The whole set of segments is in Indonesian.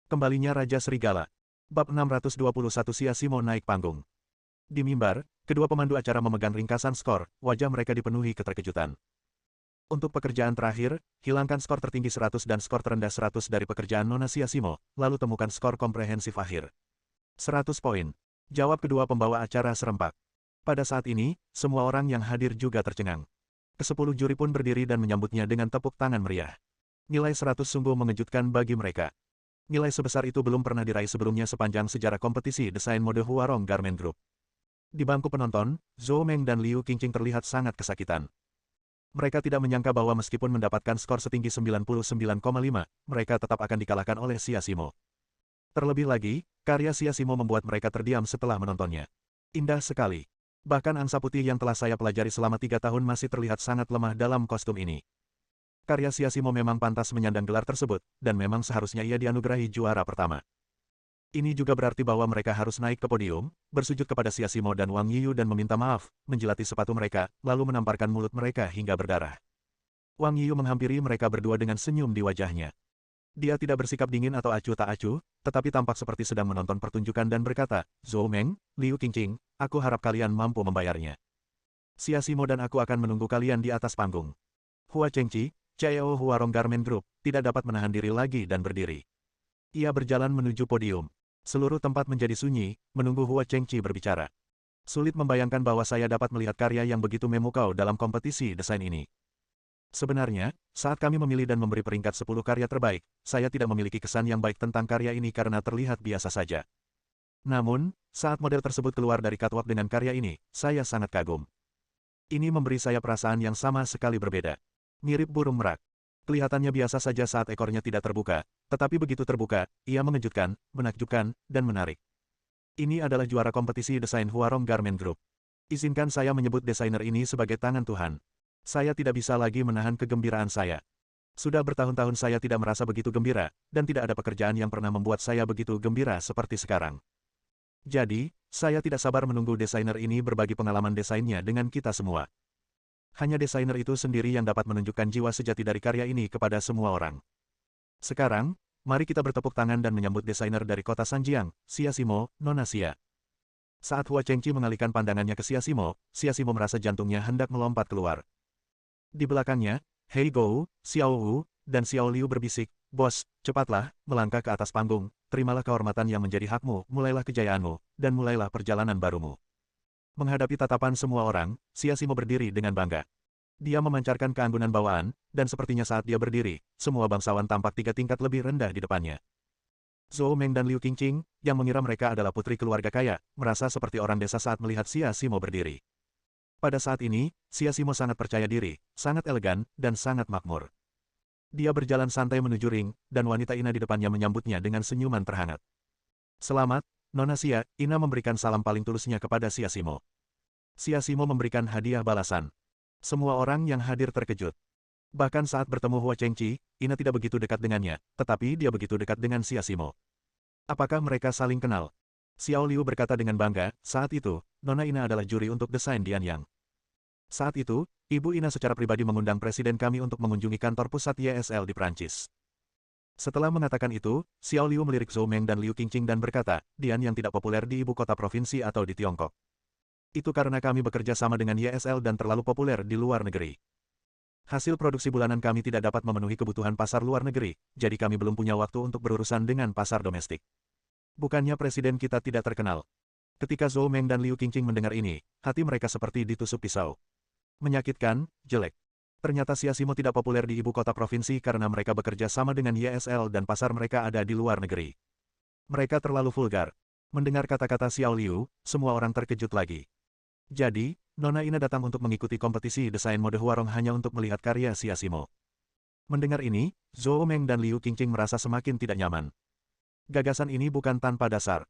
Kembalinya Raja Serigala. Bab 621 Siasimo naik panggung. Di mimbar, kedua pemandu acara memegang ringkasan skor, wajah mereka dipenuhi keterkejutan. Untuk pekerjaan terakhir, hilangkan skor tertinggi 100 dan skor terendah 100 dari pekerjaan Nona Siasimo, lalu temukan skor komprehensif akhir. 100 poin. Jawab kedua pembawa acara serempak. Pada saat ini, semua orang yang hadir juga tercengang. Ke-10 juri pun berdiri dan menyambutnya dengan tepuk tangan meriah. Nilai 100 sungguh mengejutkan bagi mereka. Nilai sebesar itu belum pernah diraih sebelumnya sepanjang sejarah kompetisi desain mode Huarong Garment Group. Di bangku penonton, Zhou Meng dan Liu Qingqing terlihat sangat kesakitan. Mereka tidak menyangka bahwa meskipun mendapatkan skor setinggi 99,5, mereka tetap akan dikalahkan oleh Siasimo. Terlebih lagi, karya Siasimo membuat mereka terdiam setelah menontonnya. Indah sekali. Bahkan angsa putih yang telah saya pelajari selama 3 tahun masih terlihat sangat lemah dalam kostum ini. Karya Siasimo memang pantas menyandang gelar tersebut, dan memang seharusnya ia dianugerahi juara pertama. Ini juga berarti bahwa mereka harus naik ke podium, bersujud kepada Siasimo dan Wang Yiyu dan meminta maaf, menjilati sepatu mereka, lalu menamparkan mulut mereka hingga berdarah. Wang Yiyu menghampiri mereka berdua dengan senyum di wajahnya. Dia tidak bersikap dingin atau acuh tak acuh, tetapi tampak seperti sedang menonton pertunjukan dan berkata, "Zhou Meng, Liu Qingqing, aku harap kalian mampu membayarnya. Siasimo dan aku akan menunggu kalian di atas panggung." Hua Chengqi, CEO Huarong Garment Group, tidak dapat menahan diri lagi dan berdiri. Ia berjalan menuju podium. Seluruh tempat menjadi sunyi, menunggu Hua Chengqi berbicara. Sulit membayangkan bahwa saya dapat melihat karya yang begitu memukau dalam kompetisi desain ini. Sebenarnya, saat kami memilih dan memberi peringkat 10 karya terbaik, saya tidak memiliki kesan yang baik tentang karya ini karena terlihat biasa saja. Namun, saat model tersebut keluar dari catwalk dengan karya ini, saya sangat kagum. Ini memberi saya perasaan yang sama sekali berbeda. Mirip burung merak. Kelihatannya biasa saja saat ekornya tidak terbuka, tetapi begitu terbuka, ia mengejutkan, menakjubkan, dan menarik. Ini adalah juara kompetisi desain Huarong Garment Group. Izinkan saya menyebut desainer ini sebagai tangan Tuhan. Saya tidak bisa lagi menahan kegembiraan saya. Sudah bertahun-tahun saya tidak merasa begitu gembira, dan tidak ada pekerjaan yang pernah membuat saya begitu gembira seperti sekarang. Jadi, saya tidak sabar menunggu desainer ini berbagi pengalaman desainnya dengan kita semua. Hanya desainer itu sendiri yang dapat menunjukkan jiwa sejati dari karya ini kepada semua orang. Sekarang, mari kita bertepuk tangan dan menyambut desainer dari kota Sanjiang, Siasimo, Nona Xia. Saat Hua Chengqi mengalihkan pandangannya ke Siasimo, Siasimo merasa jantungnya hendak melompat keluar. Di belakangnya, Hei Gou, Xiao Wu, dan Xiao Liu berbisik, "Bos, cepatlah, melangkah ke atas panggung, terimalah kehormatan yang menjadi hakmu, mulailah kejayaanmu, dan mulailah perjalanan barumu." Menghadapi tatapan semua orang, Siasimo berdiri dengan bangga. Dia memancarkan keanggunan bawaan, dan sepertinya saat dia berdiri, semua bangsawan tampak 3 tingkat lebih rendah di depannya. Zhou Meng dan Liu Qingqing, yang mengira mereka adalah putri keluarga kaya, merasa seperti orang desa saat melihat Siasimo berdiri. Pada saat ini, Siasimo sangat percaya diri, sangat elegan, dan sangat makmur. Dia berjalan santai menuju ring, dan wanita Ina di depannya menyambutnya dengan senyuman terhangat. "Selamat, Nona Xia," Ina memberikan salam paling tulusnya kepada Siasimo. Siasimo memberikan hadiah balasan. Semua orang yang hadir terkejut. Bahkan saat bertemu Hua Chengqi, Ina tidak begitu dekat dengannya, tetapi dia begitu dekat dengan Siasimo. Apakah mereka saling kenal? Xiao Liu berkata dengan bangga, "Saat itu, Nona Ina adalah juri untuk desain Dianyang. Saat itu, Ibu Ina secara pribadi mengundang presiden kami untuk mengunjungi kantor pusat YSL di Prancis." Setelah mengatakan itu, Xiao Liu melirik Zhou Meng dan Liu Qingqing dan berkata, "Dianyang tidak populer di ibu kota provinsi atau di Tiongkok. Itu karena kami bekerja sama dengan YSL dan terlalu populer di luar negeri. Hasil produksi bulanan kami tidak dapat memenuhi kebutuhan pasar luar negeri, jadi kami belum punya waktu untuk berurusan dengan pasar domestik. Bukannya presiden kita tidak terkenal." Ketika Zhou Meng dan Liu Qingqing mendengar ini, hati mereka seperti ditusuk pisau. Menyakitkan, jelek. Ternyata Siasimo tidak populer di ibu kota provinsi karena mereka bekerja sama dengan YSL dan pasar mereka ada di luar negeri. Mereka terlalu vulgar. Mendengar kata-kata Xiao Liu, semua orang terkejut lagi. Jadi, Nona Ina datang untuk mengikuti kompetisi desain mode Huarong hanya untuk melihat karya Siasimo. Mendengar ini, Zhou Meng dan Liu Qingqing merasa semakin tidak nyaman. Gagasan ini bukan tanpa dasar.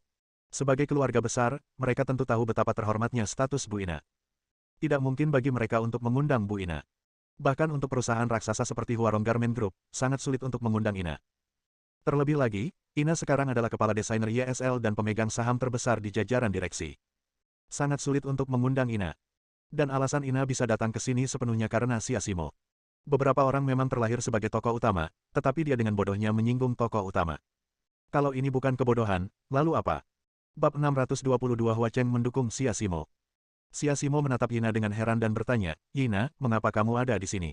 Sebagai keluarga besar, mereka tentu tahu betapa terhormatnya status Bu Ina. Tidak mungkin bagi mereka untuk mengundang Bu Ina. Bahkan untuk perusahaan raksasa seperti Huarong Garment Group, sangat sulit untuk mengundang Ina. Terlebih lagi, Ina sekarang adalah kepala desainer YSL dan pemegang saham terbesar di jajaran direksi. Sangat sulit untuk mengundang Ina. Dan alasan Ina bisa datang ke sini sepenuhnya karena Siasimo. Beberapa orang memang terlahir sebagai tokoh utama, tetapi dia dengan bodohnya menyinggung tokoh utama. Kalau ini bukan kebodohan, lalu apa? Bab 622 Hua Cheng mendukung Xia Simo. Xia Simo menatap Ina dengan heran dan bertanya, Ina, mengapa kamu ada di sini?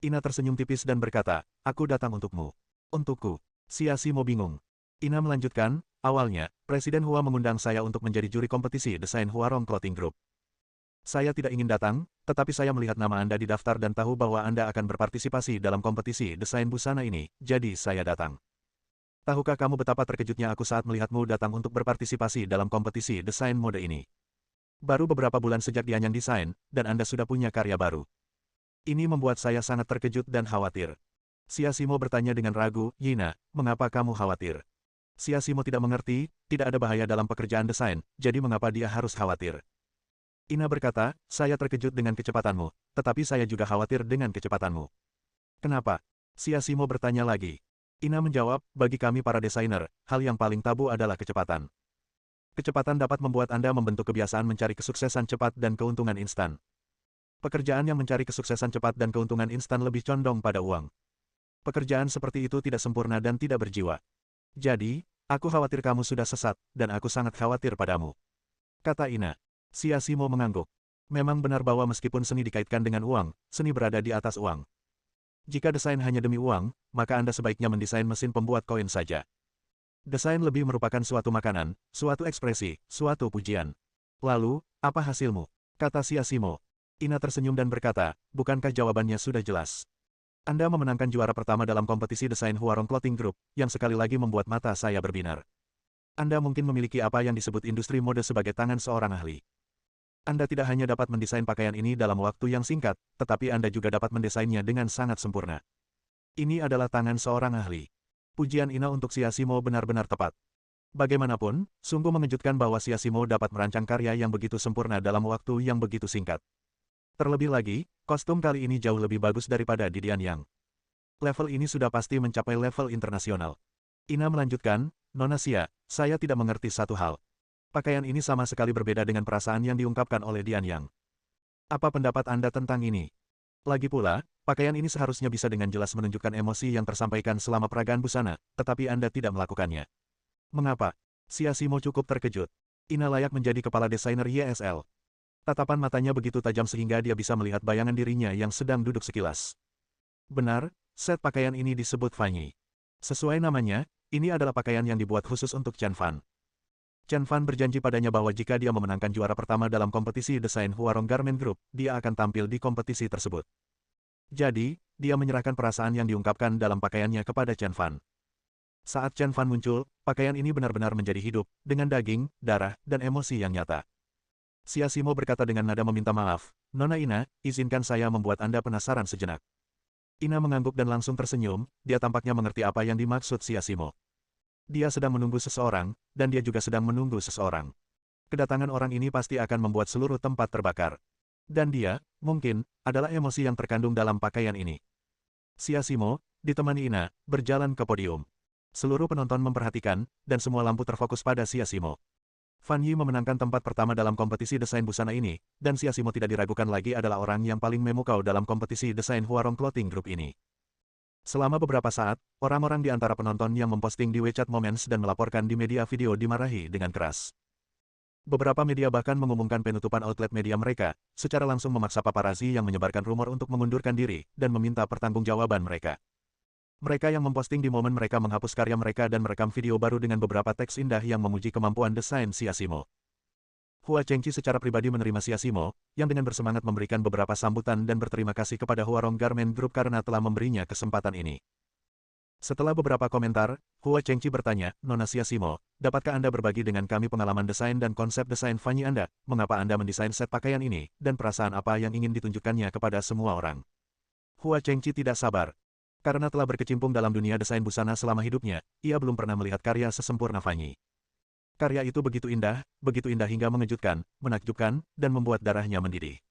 Ina tersenyum tipis dan berkata, aku datang untukmu. Untukku. Xia Simo bingung. Ina melanjutkan, awalnya, Presiden Hua mengundang saya untuk menjadi juri kompetisi desain Huarong Clothing Group. Saya tidak ingin datang, tetapi saya melihat nama Anda di daftar dan tahu bahwa Anda akan berpartisipasi dalam kompetisi desain busana ini, jadi saya datang. Tahukah kamu betapa terkejutnya aku saat melihatmu datang untuk berpartisipasi dalam kompetisi desain mode ini? Baru beberapa bulan sejak Dianyang desain, dan Anda sudah punya karya baru. Ini membuat saya sangat terkejut dan khawatir. Xia Simo bertanya dengan ragu, Yina, mengapa kamu khawatir? Xia Simo tidak mengerti, tidak ada bahaya dalam pekerjaan desain, jadi mengapa dia harus khawatir? Ina berkata, saya terkejut dengan kecepatanmu, tetapi saya juga khawatir dengan kecepatanmu. Kenapa? Xia Simo bertanya lagi. Ina menjawab, bagi kami para desainer, hal yang paling tabu adalah kecepatan. Kecepatan dapat membuat Anda membentuk kebiasaan mencari kesuksesan cepat dan keuntungan instan. Pekerjaan yang mencari kesuksesan cepat dan keuntungan instan lebih condong pada uang. Pekerjaan seperti itu tidak sempurna dan tidak berjiwa. Jadi, aku khawatir kamu sudah sesat, dan aku sangat khawatir padamu. Kata Ina. Xia Simo mengangguk. Memang benar bahwa meskipun seni dikaitkan dengan uang, seni berada di atas uang. Jika desain hanya demi uang, maka Anda sebaiknya mendesain mesin pembuat koin saja. Desain lebih merupakan suatu makanan, suatu ekspresi, suatu pujian. Lalu, apa hasilmu? Kata Xia Simo. Ina tersenyum dan berkata, bukankah jawabannya sudah jelas? Anda memenangkan juara pertama dalam kompetisi desain Huarong Clothing Group, yang sekali lagi membuat mata saya berbinar. Anda mungkin memiliki apa yang disebut industri mode sebagai tangan seorang ahli. Anda tidak hanya dapat mendesain pakaian ini dalam waktu yang singkat, tetapi Anda juga dapat mendesainnya dengan sangat sempurna. Ini adalah tangan seorang ahli. Pujian Ina untuk Xia Simo benar-benar tepat. Bagaimanapun, sungguh mengejutkan bahwa Xia Simo dapat merancang karya yang begitu sempurna dalam waktu yang begitu singkat. Terlebih lagi, kostum kali ini jauh lebih bagus daripada di Dianyang. Level ini sudah pasti mencapai level internasional. Ina melanjutkan, Nona Xia, saya tidak mengerti satu hal. Pakaian ini sama sekali berbeda dengan perasaan yang diungkapkan oleh Dianyang. Apa pendapat Anda tentang ini? Lagi pula, pakaian ini seharusnya bisa dengan jelas menunjukkan emosi yang tersampaikan selama peragaan busana, tetapi Anda tidak melakukannya. Mengapa? Xia Simo cukup terkejut. Ina layak menjadi kepala desainer YSL. Tatapan matanya begitu tajam sehingga dia bisa melihat bayangan dirinya yang sedang duduk sekilas. Benar, set pakaian ini disebut Fanyi. Sesuai namanya, ini adalah pakaian yang dibuat khusus untuk Chen Fan. Chen Fan berjanji padanya bahwa jika dia memenangkan juara pertama dalam kompetisi desain Huarong Garment Group, dia akan tampil di kompetisi tersebut. Jadi, dia menyerahkan perasaan yang diungkapkan dalam pakaiannya kepada Chen Fan. Saat Chen Fan muncul, pakaian ini benar-benar menjadi hidup, dengan daging, darah, dan emosi yang nyata. Xia Simo berkata dengan nada meminta maaf, Nona Ina, izinkan saya membuat Anda penasaran sejenak. Ina mengangguk dan langsung tersenyum, dia tampaknya mengerti apa yang dimaksud Xia Simo. Dia sedang menunggu seseorang, dan dia juga sedang menunggu seseorang. Kedatangan orang ini pasti akan membuat seluruh tempat terbakar. Dan dia, mungkin, adalah emosi yang terkandung dalam pakaian ini. Xia Simo, ditemani Ina, berjalan ke podium. Seluruh penonton memperhatikan, dan semua lampu terfokus pada Xia Simo. Fan Yi memenangkan tempat pertama dalam kompetisi desain busana ini, dan Xia Simo tidak diragukan lagi adalah orang yang paling memukau dalam kompetisi desain Huarong Clothing Group ini. Selama beberapa saat, orang-orang di antara penonton yang memposting di WeChat Moments dan melaporkan di media video dimarahi dengan keras. Beberapa media bahkan mengumumkan penutupan outlet media mereka, secara langsung memaksa paparazi yang menyebarkan rumor untuk mengundurkan diri, dan meminta pertanggungjawaban mereka. Mereka yang memposting di momen mereka menghapus karya mereka dan merekam video baru dengan beberapa teks indah yang memuji kemampuan desain Xia Simo. Hua Chengqi secara pribadi menerima Xia Simo, yang dengan bersemangat memberikan beberapa sambutan dan berterima kasih kepada Huarong Garment Group karena telah memberinya kesempatan ini. Setelah beberapa komentar, Hua Chengqi bertanya, Nona Xia Simo, dapatkah Anda berbagi dengan kami pengalaman desain dan konsep desain Fanyi Anda, mengapa Anda mendesain set pakaian ini, dan perasaan apa yang ingin ditunjukkannya kepada semua orang? Hua Chengqi tidak sabar. Karena telah berkecimpung dalam dunia desain busana selama hidupnya, ia belum pernah melihat karya sesempurna Fanyi. Karya itu begitu indah hingga mengejutkan, menakjubkan, dan membuat darahnya mendidih.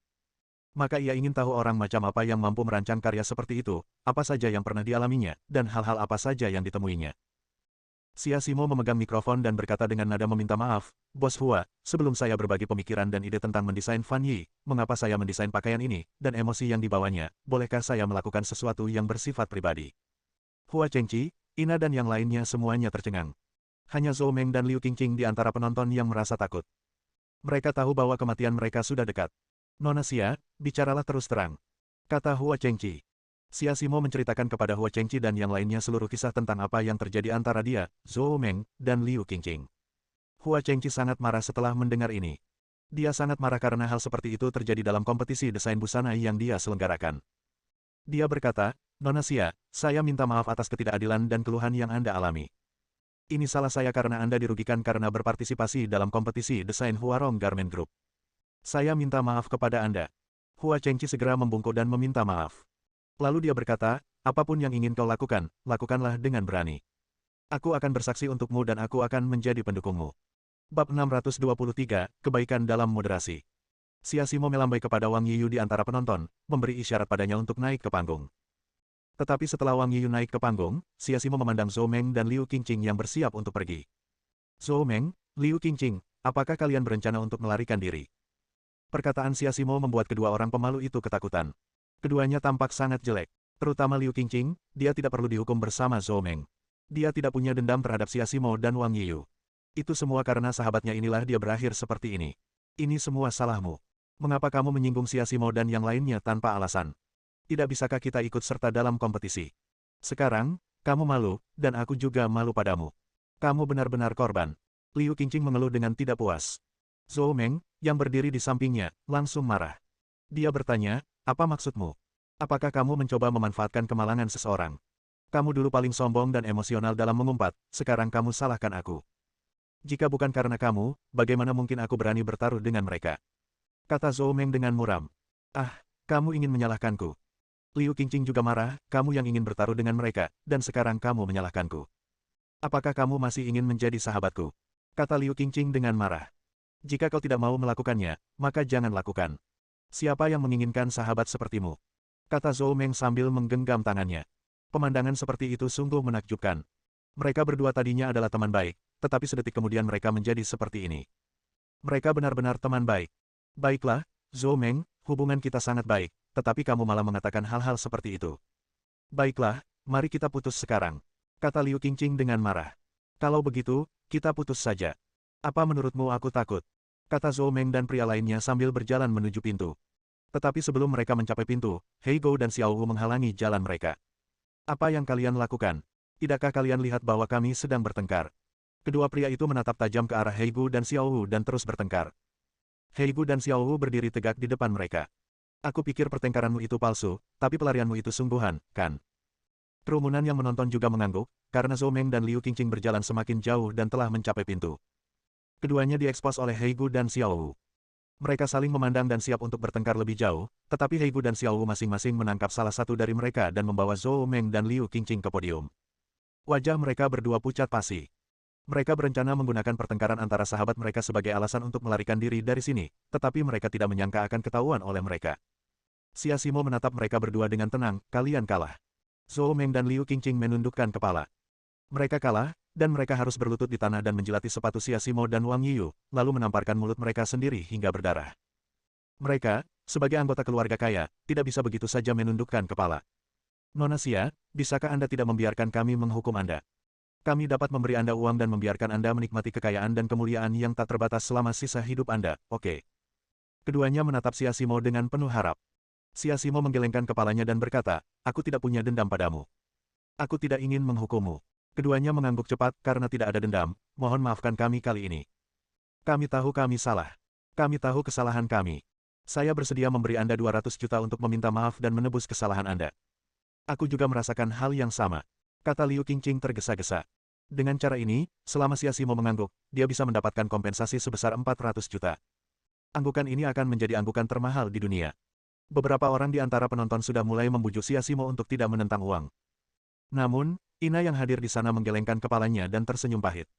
Maka ia ingin tahu orang macam apa yang mampu merancang karya seperti itu, apa saja yang pernah dialaminya, dan hal-hal apa saja yang ditemuinya. Xia Simo memegang mikrofon dan berkata dengan nada meminta maaf, Bos Hua, sebelum saya berbagi pemikiran dan ide tentang mendesain Fan Yi, mengapa saya mendesain pakaian ini, dan emosi yang dibawanya, bolehkah saya melakukan sesuatu yang bersifat pribadi? Hua Chengqi, Ina dan yang lainnya semuanya tercengang. Hanya Zhou Meng dan Liu Qingqing di antara penonton yang merasa takut. Mereka tahu bahwa kematian mereka sudah dekat. Nona Xia, bicaralah terus terang, kata Hua Chengqi. Xia Simo menceritakan kepada Hua Chengqi dan yang lainnya seluruh kisah tentang apa yang terjadi antara dia, Zhou Meng, dan Liu Qingqing. Hua Chengqi sangat marah setelah mendengar ini. Dia sangat marah karena hal seperti itu terjadi dalam kompetisi desain busana yang dia selenggarakan. Dia berkata, Nona Xia, saya minta maaf atas ketidakadilan dan keluhan yang Anda alami. Ini salah saya karena Anda dirugikan karena berpartisipasi dalam kompetisi desain Huarong Garment Group. Saya minta maaf kepada Anda. Hua Chengqi segera membungkuk dan meminta maaf. Lalu dia berkata, apapun yang ingin kau lakukan, lakukanlah dengan berani. Aku akan bersaksi untukmu dan aku akan menjadi pendukungmu. Bab 623, Kebaikan dalam Moderasi. Xia Simo melambai kepada Wang Yiyu di antara penonton, memberi isyarat padanya untuk naik ke panggung. Tetapi setelah Wang Yiyu naik ke panggung, Xia Simo memandang Zhou Meng dan Liu Qingqing yang bersiap untuk pergi. Zhou Meng, Liu Qingqing, apakah kalian berencana untuk melarikan diri? Perkataan Xia Simo membuat kedua orang pemalu itu ketakutan. Keduanya tampak sangat jelek. Terutama Liu Qingqing, dia tidak perlu dihukum bersama Zhou Meng. Dia tidak punya dendam terhadap Xia Simo dan Wang Yiyu. Itu semua karena sahabatnya inilah dia berakhir seperti ini. Ini semua salahmu. Mengapa kamu menyinggung Xia Simo dan yang lainnya tanpa alasan? Tidak bisakah kita ikut serta dalam kompetisi? Sekarang, kamu malu, dan aku juga malu padamu. Kamu benar-benar korban. Liu Qingqing mengeluh dengan tidak puas. Zhou Meng, yang berdiri di sampingnya, langsung marah. Dia bertanya, apa maksudmu? Apakah kamu mencoba memanfaatkan kemalangan seseorang? Kamu dulu paling sombong dan emosional dalam mengumpat, sekarang kamu salahkan aku. Jika bukan karena kamu, bagaimana mungkin aku berani bertaruh dengan mereka? Kata Zhou Meng dengan muram. Ah, kamu ingin menyalahkanku. Liu Qingqing juga marah, kamu yang ingin bertaruh dengan mereka, dan sekarang kamu menyalahkanku. Apakah kamu masih ingin menjadi sahabatku? Kata Liu Qingqing dengan marah. Jika kau tidak mau melakukannya, maka jangan lakukan. Siapa yang menginginkan sahabat sepertimu? Kata Zhou Meng sambil menggenggam tangannya. Pemandangan seperti itu sungguh menakjubkan. Mereka berdua tadinya adalah teman baik, tetapi sedetik kemudian mereka menjadi seperti ini. Mereka benar-benar teman baik. Baiklah, Zhou Meng, hubungan kita sangat baik, tetapi kamu malah mengatakan hal-hal seperti itu. Baiklah, mari kita putus sekarang. Kata Liu Qingqing dengan marah. Kalau begitu, kita putus saja. Apa menurutmu aku takut? Kata Zhou Meng dan pria lainnya sambil berjalan menuju pintu. Tetapi sebelum mereka mencapai pintu, Hei Gou dan Xiao Wu menghalangi jalan mereka. Apa yang kalian lakukan? Tidakkah kalian lihat bahwa kami sedang bertengkar? Kedua pria itu menatap tajam ke arah Hei Gou dan Xiao Wu dan terus bertengkar. Hei Gou dan Xiao Wu berdiri tegak di depan mereka. Aku pikir pertengkaranmu itu palsu, tapi pelarianmu itu sungguhan, kan? Kerumunan yang menonton juga mengangguk, karena Zhou Meng dan Liu Qingqing berjalan semakin jauh dan telah mencapai pintu. Keduanya diekspos oleh Hei Gou dan Xiao Wu. Mereka saling memandang dan siap untuk bertengkar lebih jauh, tetapi Hei Gou dan Xiao Wu masing-masing menangkap salah satu dari mereka dan membawa Zhou Meng dan Liu Qingqing ke podium. Wajah mereka berdua pucat pasi. Mereka berencana menggunakan pertengkaran antara sahabat mereka sebagai alasan untuk melarikan diri dari sini, tetapi mereka tidak menyangka akan ketahuan oleh mereka. Xia Simo menatap mereka berdua dengan tenang, kalian kalah. Zhou Meng dan Liu Qingqing menundukkan kepala. Mereka kalah, dan mereka harus berlutut di tanah dan menjilati sepatu Xia Simo dan Wang Yiyu, lalu menamparkan mulut mereka sendiri hingga berdarah. Mereka, sebagai anggota keluarga kaya, tidak bisa begitu saja menundukkan kepala. Nona Xia, bisakah Anda tidak membiarkan kami menghukum Anda? Kami dapat memberi Anda uang dan membiarkan Anda menikmati kekayaan dan kemuliaan yang tak terbatas selama sisa hidup Anda, oke? Keduanya menatap Xia Simo dengan penuh harap. Xia Simo menggelengkan kepalanya dan berkata, aku tidak punya dendam padamu. Aku tidak ingin menghukummu. Keduanya mengangguk cepat karena tidak ada dendam, mohon maafkan kami kali ini. Kami tahu kami salah. Kami tahu kesalahan kami. Saya bersedia memberi Anda 200 juta untuk meminta maaf dan menebus kesalahan Anda. Aku juga merasakan hal yang sama. Kata Liu Qingqing tergesa-gesa. Dengan cara ini, selama Xia Simo mengangguk, dia bisa mendapatkan kompensasi sebesar 400 juta. Anggukan ini akan menjadi anggukan termahal di dunia. Beberapa orang di antara penonton sudah mulai membujuk Xia Simo untuk tidak menentang uang. Namun, Ina yang hadir di sana menggelengkan kepalanya dan tersenyum pahit.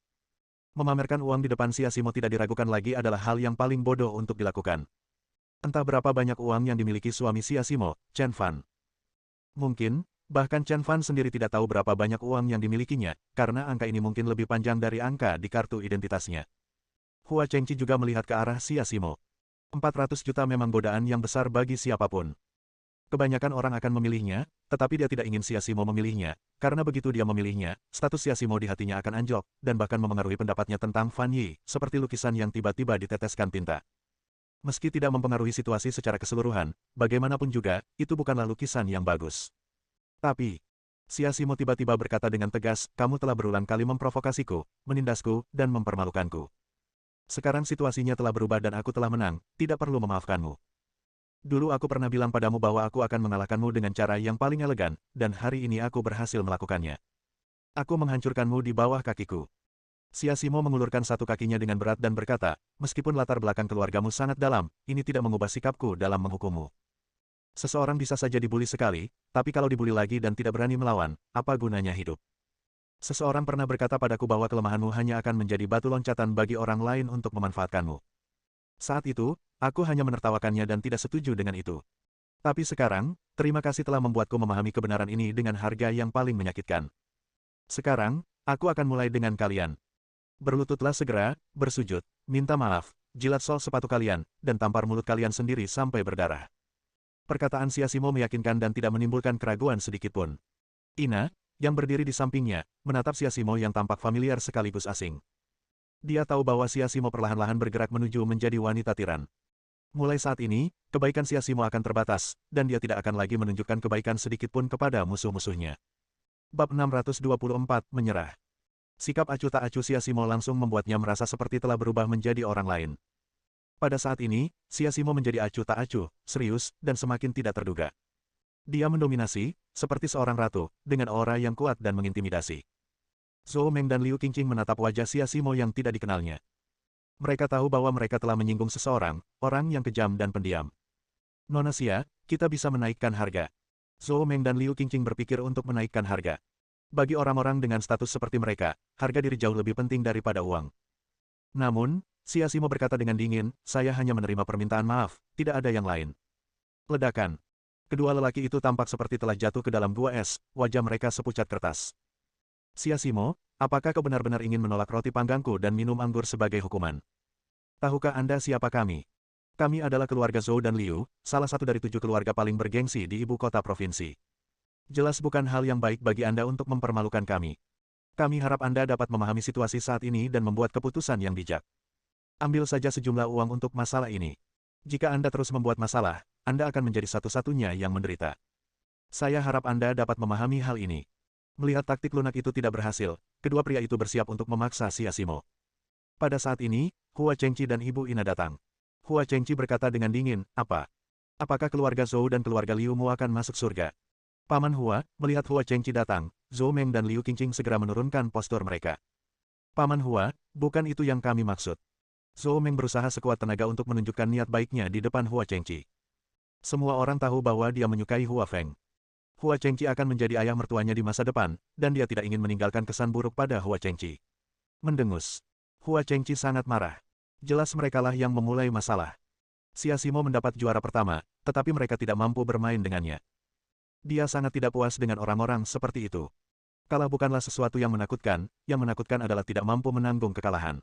Memamerkan uang di depan Xia Simo tidak diragukan lagi adalah hal yang paling bodoh untuk dilakukan. Entah berapa banyak uang yang dimiliki suami Xia Simo, Chen Fan. Mungkin, bahkan Chen Fan sendiri tidak tahu berapa banyak uang yang dimilikinya, karena angka ini mungkin lebih panjang dari angka di kartu identitasnya. Hua Chengqi juga melihat ke arah Xia Simo. 400 juta memang godaan yang besar bagi siapapun. Kebanyakan orang akan memilihnya, tetapi dia tidak ingin Xia Simo memilihnya, karena begitu dia memilihnya, status Xia Simo di hatinya akan anjlok, dan bahkan memengaruhi pendapatnya tentang Fan Yi, seperti lukisan yang tiba-tiba diteteskan tinta. Meski tidak mempengaruhi situasi secara keseluruhan, bagaimanapun juga, itu bukanlah lukisan yang bagus. Tapi, Xia Simo tiba-tiba berkata dengan tegas, kamu telah berulang kali memprovokasiku, menindasku, dan mempermalukanku. Sekarang situasinya telah berubah dan aku telah menang, tidak perlu memaafkanmu. Dulu aku pernah bilang padamu bahwa aku akan mengalahkanmu dengan cara yang paling elegan, dan hari ini aku berhasil melakukannya. Aku menghancurkanmu di bawah kakiku. Xia Simo mengulurkan satu kakinya dengan berat dan berkata, meskipun latar belakang keluargamu sangat dalam, ini tidak mengubah sikapku dalam menghukummu. Seseorang bisa saja dibuli sekali, tapi kalau dibuli lagi dan tidak berani melawan, apa gunanya hidup? Seseorang pernah berkata padaku bahwa kelemahanmu hanya akan menjadi batu loncatan bagi orang lain untuk memanfaatkanmu. Saat itu, aku hanya menertawakannya dan tidak setuju dengan itu. Tapi sekarang, terima kasih telah membuatku memahami kebenaran ini dengan harga yang paling menyakitkan. Sekarang, aku akan mulai dengan kalian. Berlututlah segera, bersujud, minta maaf, jilat sol sepatu kalian, dan tampar mulut kalian sendiri sampai berdarah. Perkataan Xia Simo meyakinkan dan tidak menimbulkan keraguan sedikitpun. Ina, yang berdiri di sampingnya, menatap Xia Simo yang tampak familiar sekaligus asing. Dia tahu bahwa Xia Simo perlahan-lahan bergerak menuju menjadi wanita tiran. Mulai saat ini, kebaikan Xia Simo akan terbatas, dan dia tidak akan lagi menunjukkan kebaikan sedikitpun kepada musuh-musuhnya. Bab 624, Menyerah. Sikap acuh tak acuh Xia Simo langsung membuatnya merasa seperti telah berubah menjadi orang lain. Pada saat ini, Xia Simo menjadi acuh tak acuh, serius, dan semakin tidak terduga. Dia mendominasi, seperti seorang ratu, dengan aura yang kuat dan mengintimidasi. Zhou Meng dan Liu Qingqing menatap wajah Xia Simo yang tidak dikenalnya. Mereka tahu bahwa mereka telah menyinggung seseorang, orang yang kejam dan pendiam. Nona Xia, kita bisa menaikkan harga. Zhou Meng dan Liu Qingqing berpikir untuk menaikkan harga. Bagi orang-orang dengan status seperti mereka, harga diri jauh lebih penting daripada uang. Namun, Xia Simo berkata dengan dingin, saya hanya menerima permintaan maaf, tidak ada yang lain. Ledakan. Kedua lelaki itu tampak seperti telah jatuh ke dalam gua es, wajah mereka sepucat kertas. Xia Simo, apakah kau benar-benar ingin menolak roti panggangku dan minum anggur sebagai hukuman? Tahukah Anda siapa kami? Kami adalah keluarga Zhou dan Liu, salah satu dari 7 keluarga paling bergengsi di ibu kota provinsi. Jelas bukan hal yang baik bagi Anda untuk mempermalukan kami. Kami harap Anda dapat memahami situasi saat ini dan membuat keputusan yang bijak. Ambil saja sejumlah uang untuk masalah ini. Jika Anda terus membuat masalah, Anda akan menjadi satu-satunya yang menderita. Saya harap Anda dapat memahami hal ini. Melihat taktik lunak itu tidak berhasil, kedua pria itu bersiap untuk memaksa Xia Simo. Pada saat ini, Hua Chengqi dan Ibu Ina datang. Hua Chengqi berkata dengan dingin, apa? Apakah keluarga Zhou dan keluarga Liu mau akan masuk surga? Paman Hua, melihat Hua Chengqi datang, Zhou Meng dan Liu Qingqing segera menurunkan postur mereka. Paman Hua, bukan itu yang kami maksud. Zhou Meng berusaha sekuat tenaga untuk menunjukkan niat baiknya di depan Hua Chengqi. Semua orang tahu bahwa dia menyukai Hua Feng. Hua Chengqi akan menjadi ayah mertuanya di masa depan, dan dia tidak ingin meninggalkan kesan buruk pada Hua Chengqi. Mendengus. Hua Chengqi sangat marah. Jelas merekalah yang memulai masalah. Xia Simo mendapat juara pertama, tetapi mereka tidak mampu bermain dengannya. Dia sangat tidak puas dengan orang-orang seperti itu. Kalah bukanlah sesuatu yang menakutkan adalah tidak mampu menanggung kekalahan.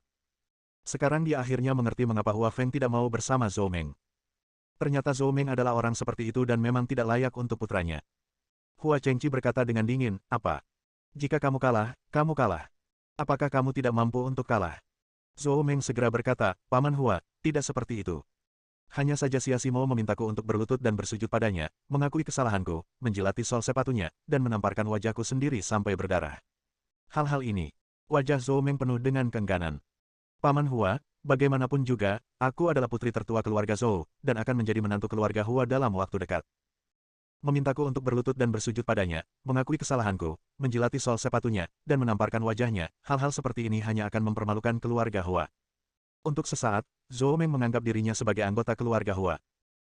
Sekarang dia akhirnya mengerti mengapa Hua Feng tidak mau bersama Zhou Meng. Ternyata Zhou Meng adalah orang seperti itu dan memang tidak layak untuk putranya. Hua Chengqi berkata dengan dingin, apa? Jika kamu kalah, kamu kalah. Apakah kamu tidak mampu untuk kalah? Zhou Meng segera berkata, Paman Hua, tidak seperti itu. Hanya saja Xia Simo memintaku untuk berlutut dan bersujud padanya, mengakui kesalahanku, menjilati sol sepatunya, dan menamparkan wajahku sendiri sampai berdarah. Hal-hal ini, wajah Zhou Meng penuh dengan keengganan. Paman Hua, bagaimanapun juga, aku adalah putri tertua keluarga Zhou, dan akan menjadi menantu keluarga Hua dalam waktu dekat. Memintaku untuk berlutut dan bersujud padanya, mengakui kesalahanku, menjilati sol sepatunya, dan menamparkan wajahnya, hal-hal seperti ini hanya akan mempermalukan keluarga Hua. Untuk sesaat, Zhou Meng menganggap dirinya sebagai anggota keluarga Hua.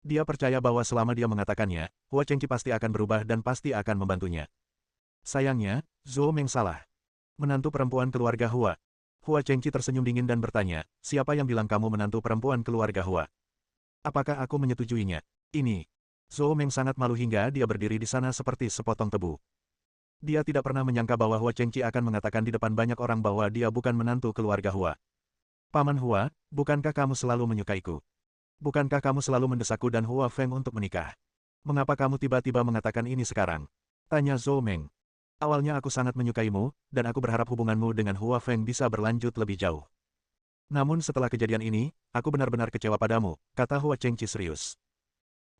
Dia percaya bahwa selama dia mengatakannya, Hua Chengqi pasti akan berubah dan pasti akan membantunya. Sayangnya, Zhou Meng salah. Menantu perempuan keluarga Hua. Hua Chengqi tersenyum dingin dan bertanya, siapa yang bilang kamu menantu perempuan keluarga Hua? Apakah aku menyetujuinya? Ini. Zhou Meng sangat malu hingga dia berdiri di sana seperti sepotong tebu. Dia tidak pernah menyangka bahwa Hua Chengqi akan mengatakan di depan banyak orang bahwa dia bukan menantu keluarga Hua. Paman Hua, bukankah kamu selalu menyukaiku? Bukankah kamu selalu mendesakku dan Hua Feng untuk menikah? Mengapa kamu tiba-tiba mengatakan ini sekarang? Tanya Zhou Meng. Awalnya aku sangat menyukaimu, dan aku berharap hubunganmu dengan Hua Feng bisa berlanjut lebih jauh. Namun setelah kejadian ini, aku benar-benar kecewa padamu, kata Hua Chengqi serius.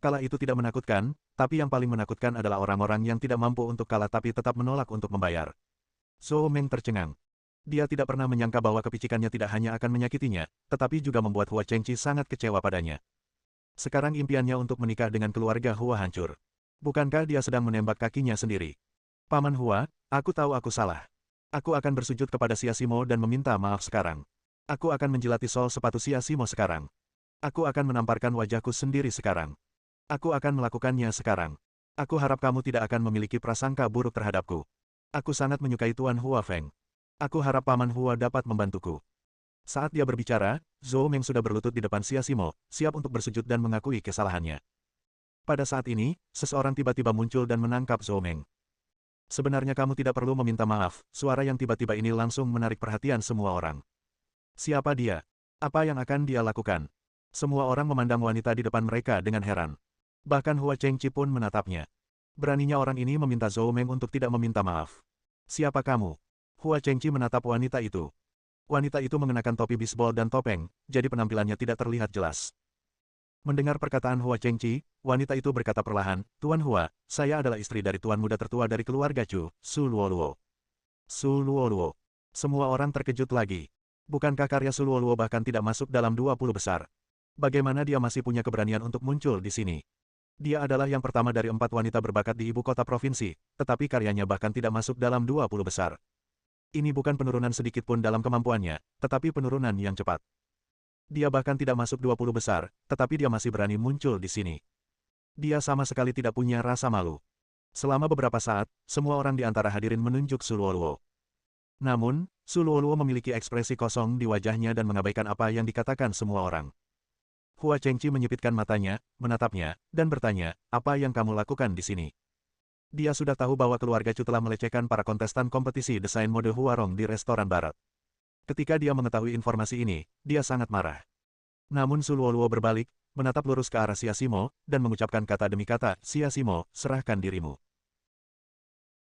Kalah itu tidak menakutkan, tapi yang paling menakutkan adalah orang-orang yang tidak mampu untuk kalah tapi tetap menolak untuk membayar. Zhou Meng tercengang. Dia tidak pernah menyangka bahwa kepicikannya tidak hanya akan menyakitinya, tetapi juga membuat Hua Chengqi sangat kecewa padanya. Sekarang impiannya untuk menikah dengan keluarga Hua hancur. Bukankah dia sedang menembak kakinya sendiri? Paman Hua, aku tahu aku salah. Aku akan bersujud kepada Xia Simo dan meminta maaf sekarang. Aku akan menjilati sol sepatu Xia Simo sekarang. Aku akan menamparkan wajahku sendiri sekarang. Aku akan melakukannya sekarang. Aku harap kamu tidak akan memiliki prasangka buruk terhadapku. Aku sangat menyukai Tuan Hua Feng. Aku harap Paman Hua dapat membantuku. Saat dia berbicara, Zhou Meng sudah berlutut di depan Xia Simo, siap untuk bersujud dan mengakui kesalahannya. Pada saat ini, seseorang tiba-tiba muncul dan menangkap Zhou Meng. Sebenarnya kamu tidak perlu meminta maaf, suara yang tiba-tiba ini langsung menarik perhatian semua orang. Siapa dia? Apa yang akan dia lakukan? Semua orang memandang wanita di depan mereka dengan heran. Bahkan Hua Chengqi pun menatapnya. Beraninya orang ini meminta Zhou Meng untuk tidak meminta maaf. Siapa kamu? Hua Chengqi menatap wanita itu. Wanita itu mengenakan topi bisbol dan topeng, jadi penampilannya tidak terlihat jelas. Mendengar perkataan Hua Chengqi, wanita itu berkata perlahan, Tuan Hua, saya adalah istri dari tuan muda tertua dari keluarga Chu, Su Luoluo. Su Luoluo. Semua orang terkejut lagi. Bukankah karya Su Luoluo bahkan tidak masuk dalam 20 besar? Bagaimana dia masih punya keberanian untuk muncul di sini? Dia adalah yang pertama dari 4 wanita berbakat di ibu kota provinsi, tetapi karyanya bahkan tidak masuk dalam 20 besar. Ini bukan penurunan sedikit pun dalam kemampuannya, tetapi penurunan yang cepat. Dia bahkan tidak masuk 20 besar, tetapi dia masih berani muncul di sini. Dia sama sekali tidak punya rasa malu. Selama beberapa saat, semua orang di antara hadirin menunjuk Su Luoluo. Namun, Su Luoluo memiliki ekspresi kosong di wajahnya dan mengabaikan apa yang dikatakan semua orang. Hua Chengqi menyipitkan matanya, menatapnya, dan bertanya, apa yang kamu lakukan di sini? Dia sudah tahu bahwa keluarga Chu telah melecehkan para kontestan kompetisi desain mode Huarong di restoran barat. Ketika dia mengetahui informasi ini, dia sangat marah. Namun Su Luoluo berbalik, menatap lurus ke arah Xia Simo, dan mengucapkan kata demi kata, Xia Simo, serahkan dirimu.